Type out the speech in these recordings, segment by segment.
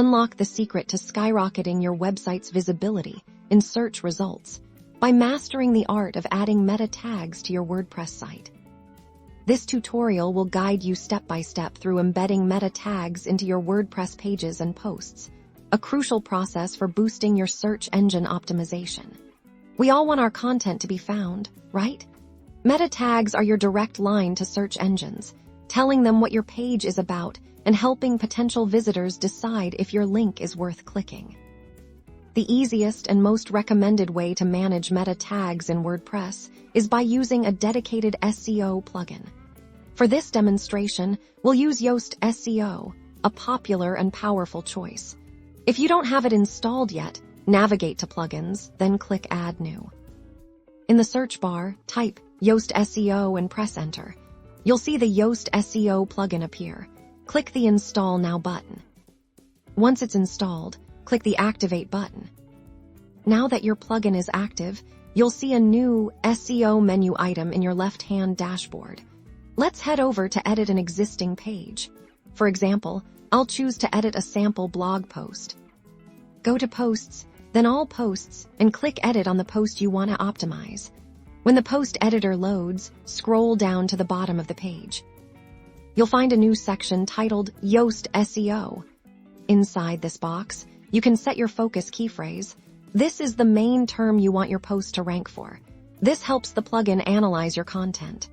Unlock the secret to skyrocketing your website's visibility in search results by mastering the art of adding meta tags to your WordPress site. This tutorial will guide you step by step through embedding meta tags into your WordPress pages and posts, a crucial process for boosting your search engine optimization. We all want our content to be found, right? Meta tags are your direct line to search engines, telling them what your page is about and helping potential visitors decide if your link is worth clicking. The easiest and most recommended way to manage meta tags in WordPress is by using a dedicated SEO plugin. For this demonstration, we'll use Yoast SEO, a popular and powerful choice. If you don't have it installed yet, navigate to Plugins, then click Add New. In the search bar, type Yoast SEO and press Enter. You'll see the Yoast SEO plugin appear. Click the Install Now button. Once it's installed, click the Activate button. Now that your plugin is active, you'll see a new SEO menu item in your left-hand dashboard. Let's head over to edit an existing page. For example, I'll choose to edit a sample blog post. Go to Posts, then All Posts, and click Edit on the post you want to optimize. When the post editor loads, scroll down to the bottom of the page. You'll find a new section titled Yoast SEO. Inside this box, you can set your focus key phrase. This is the main term you want your post to rank for. This helps the plugin analyze your content.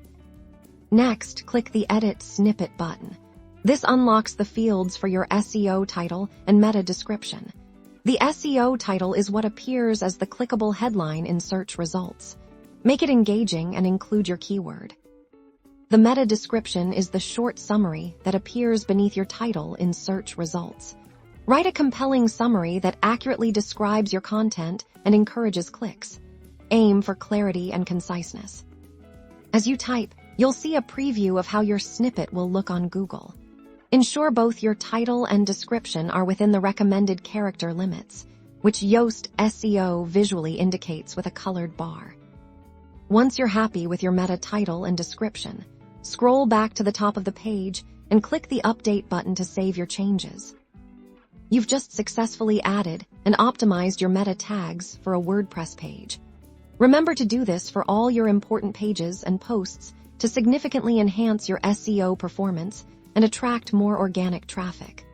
Next, click the Edit Snippet button. This unlocks the fields for your SEO title and meta description. The SEO title is what appears as the clickable headline in search results. Make it engaging and include your keyword. The meta description is the short summary that appears beneath your title in search results. Write a compelling summary that accurately describes your content and encourages clicks. Aim for clarity and conciseness. As you type, you'll see a preview of how your snippet will look on Google. Ensure both your title and description are within the recommended character limits, which Yoast SEO visually indicates with a colored bar. Once you're happy with your meta title and description, scroll back to the top of the page and click the Update button to save your changes. You've just successfully added and optimized your meta tags for a WordPress page. Remember to do this for all your important pages and posts to significantly enhance your SEO performance and attract more organic traffic.